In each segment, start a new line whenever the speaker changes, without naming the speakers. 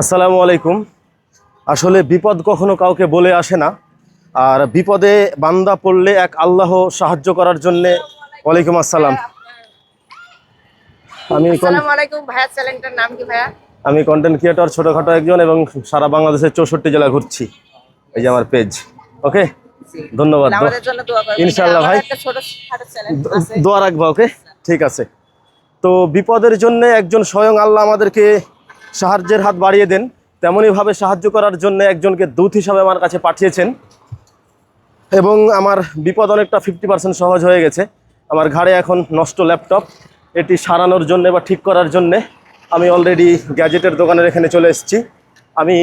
আসসালামু আলাইকুম। আসলে বিপদ কখনো কাউকে বলে আসে না, আর বিপদে বান্দা পড়লে এক আল্লাহ সাহায্য করার জন্যে। ওয়ালাইকুম আসসালাম।
আসসালামু আলাইকুম ভাইয়া, চ্যানেলটার নাম কি ভাইয়া?
আমি কন্টেন্ট ক্রিয়েটর, ছোটোখাটো একজন, এবং সারা বাংলাদেশের 64 জেলা ঘুরছি। এই যে আমার পেজ। ওকে, ধন্যবাদ।
আমাদের জন্য দোয়া করবেন
ইনশাআল্লাহ ভাই,
একটা ছোটখাটো চ্যানেল আছে,
দোয়া রাখবো। ওকে, ঠিক আছে। তো বিপদের জন্য একজন স্বয়ং আল্লাহ আমাদেরকে সাহায্যের হাত বাড়িয়ে দেন, তেমনইভাবে সাহায্য করার জন্য একজনকে দূত হিসাবে আমার কাছে পাঠিয়েছেন, এবং আমার বিপদ অনেকটা 50% সহজ হয়ে গেছে। আমার ঘাড়ে এখন নষ্ট ল্যাপটপ, এটি সারানোর জন্যে বা ঠিক করার জন্যে আমি অলরেডি গ্যাজেটের দোকানের এখানে চলে এসেছি। আমি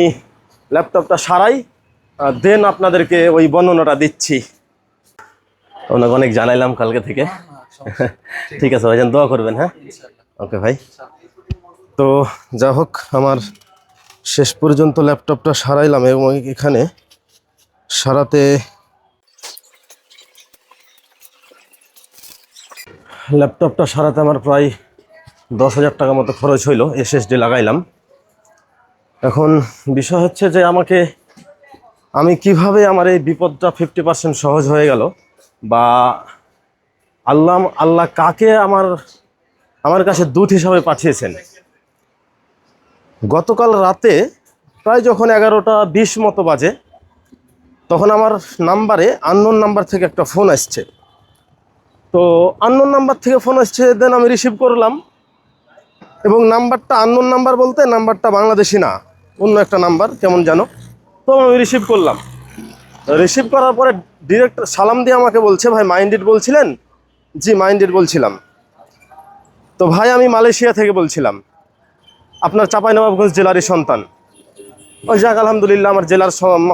ল্যাপটপটা সারাই, দেন আপনাদেরকে ওই বর্ণনাটা দিচ্ছি। ওনাকে অনেক জানাইলাম কালকে থেকে। ঠিক আছে ভাইজান, দোয়া করবেন। হ্যাঁ, ওকে ভাই। তো যা হোক, আমার শেষ পর্যন্ত ল্যাপটপটা সারাইলাম, এবং এখানে সারাতে আমার প্রায় 10,000 টাকা মতো খরচ হইল। SSD লাগাইলাম। এখন বিষয় হচ্ছে যে আমি কিভাবে আমার এই বিপদটা 50% সহজ হয়ে গেল, বা আল্লাহ কাকে আমার কাছে দূত হিসাবে পাঠিয়েছেন। গতকাল রাতে প্রায় যখন 11টা 20 মতো বাজে, তখন আমার নাম্বারে আননোন নাম্বার থেকে একটা ফোন আসছে। তো আননোন নাম্বার থেকে ফোন আসছে, দেন আমি রিসিভ করলাম, এবং নাম্বারটা আননোন নাম্বার বলতে নাম্বারটা বাংলাদেশি না, অন্য একটা নাম্বার কেমন জানো। তো আমি রিসিভ করলাম। রিসিভ করার পরে ডিরেক্ট সালাম দিয়ে আমাকে বলছে, ভাই মাইন্ডেড বলছিলেন? জি, মাইন্ডেড বলছিলাম। তো ভাই, আমি মালয়েশিয়া থেকে বলছিলাম, আপনার চাঁপাইনবাবগঞ্জ জেলারই সন্তান। ওই যাক, আলহামদুলিল্লাহ, আমার জেলার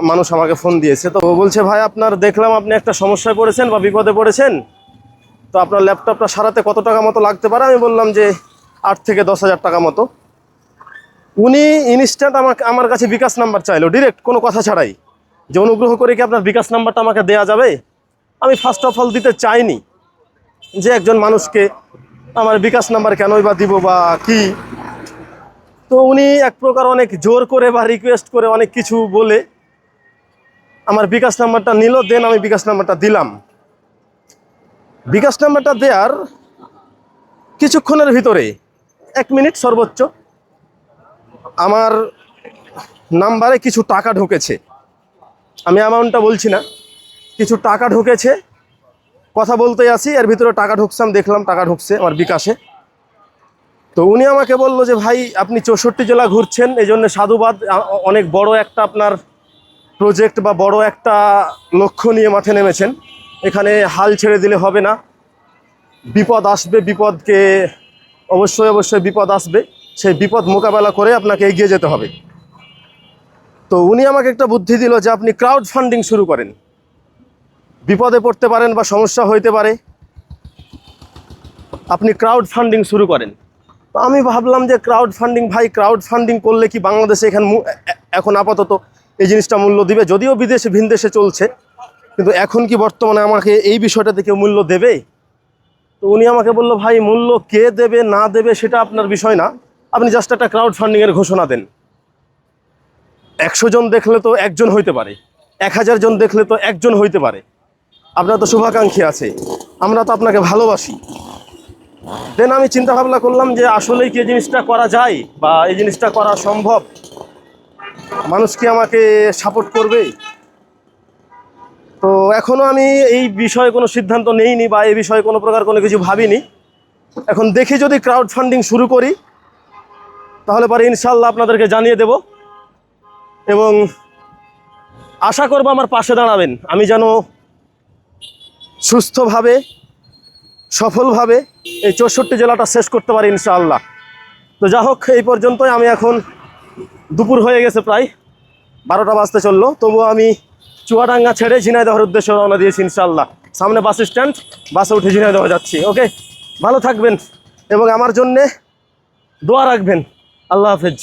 মানুষ আমাকে ফোন দিয়েছে। তো বলছে, ভাই আপনার দেখলাম আপনি একটা সমস্যায় পড়েছেন বা বিপদে পড়েছেন, তো আপনার ল্যাপটপটা সারাতে কত টাকা মতো লাগতে পারে? আমি বললাম যে 8 থেকে 10,000 টাকা মতো। উনি ইনস্ট্যান্ট আমার কাছে বিকাশ নাম্বার চাইলো, ডিরেক্ট, কোনো কথা ছাড়াই, যে অনুগ্রহ করে কি আপনার বিকাশ নাম্বারটা আমাকে দেয়া যাবে। আমি ফার্স্ট অফ অল দিতে চাইনি, যে একজন মানুষকে আমার বিকাশ নাম্বার কেনই বা দিব বা কি। তো উনি এক প্রকার অনেক জোর করে বা রিকোয়েস্ট করে অনেক কিছু বলে আমার বিকাশ নাম্বারটা নিল। দেন আমি বিকাশ নাম্বারটা দিলাম। বিকাশ নাম্বারটা দেওয়ার কিছুক্ষণের ভিতরে, 1 মিনিট সর্বোচ্চ, আমার নাম্বারে কিছু টাকা ঢুকেছে। আমি অ্যামাউন্টটা বলছি না, কিছু টাকা ঢুকেছে। কথা বলতেই আছি, এর ভিতরে টাকা ঢুকছে, আমি দেখলাম টাকা ঢুকছে আমার বিকাশে। তো উনি আমাকে বললো যে, ভাই আপনি 64 জেলা ঘুরছেন, এই জন্য সাধুবাদ। অনেক বড় একটা আপনার প্রজেক্ট বা বড় একটা লক্ষ্য নিয়ে মাঠে নেমেছেন। এখানে হাল ছেড়ে দিলে হবে না, বিপদ আসবে, বিপদকে অবশ্যই বিপদ আসবে, সেই বিপদ মোকাবেলা করে আপনাকে এগিয়ে যেতে হবে। তো উনি আমাকে একটা বুদ্ধি দিল যে, আপনি ক্রাউড ফান্ডিং শুরু করেন, বিপদে পড়তে পারেন বা সমস্যা হইতে পারে, আপনি ক্রাউড ফান্ডিং শুরু করেন। তো আমি ভাবলাম যে ক্রাউড ফান্ডিং, ভাই ক্রাউড ফান্ডিং করলে কি বাংলাদেশে এখন আপাতত এই জিনিসটা মূল্য দিবে? যদিও বিদেশে ভিনদেশে চলছে, কিন্তু এখন কি বর্তমানে আমাকে এই বিষয়টাতে কেউ মূল্য দেবে? তো উনি আমাকে বললো, ভাই মূল্য কে দেবে না দেবে সেটা আপনার বিষয় না, আপনি জাস্ট একটা ক্রাউড ফান্ডিংয়ের ঘোষণা দেন। 100 জন দেখলে তো একজন হইতে পারে, 1000 জন দেখলে তো একজন হইতে পারে। আপনার তো শুভাকাঙ্ক্ষী আছে, আমরা তো আপনাকে ভালোবাসি। দেন আমি চিন্তা ভাবনা করলাম যে আসলেই কি এই জিনিসটা করা যায়, বা এই জিনিসটা করা সম্ভব? মানুষ কি আমাকে সাপোর্ট করবে? তো এখনও আমি এই বিষয়ে কোনো সিদ্ধান্ত নেইনি, বা এই বিষয়ে কোনো প্রকার কোনো কিছু ভাবিনি। এখন দেখি, যদি ক্রাউড ফান্ডিং শুরু করি তাহলে পরে ইনশাল্লাহ আপনাদেরকে জানিয়ে দেব, এবং আশা করব আমার পাশে দাঁড়াবেন, আমি যেন সুস্থভাবে সফলভাবে এই 64 জেলাটা শেষ করতে পারি ইনশাআল্লাহ। তো যা হোক, এই পর্যন্তই। আমি এখন দুপুর হয়ে গেছে, প্রায় 12টা বাজতে চললো, তবুও আমি চুয়াডাঙ্গা ছেড়ে ঝিনাইদহের উদ্দেশ্যে রওনা দিয়েছি ইনশাআল্লাহ। সামনে বাস স্ট্যান্ড, বাসে উঠে ঝিনাইদহ যাচ্ছি। ওকে, ভালো থাকবেন এবং আমার জন্যে দোয়া রাখবেন। আল্লাহ হাফেজ।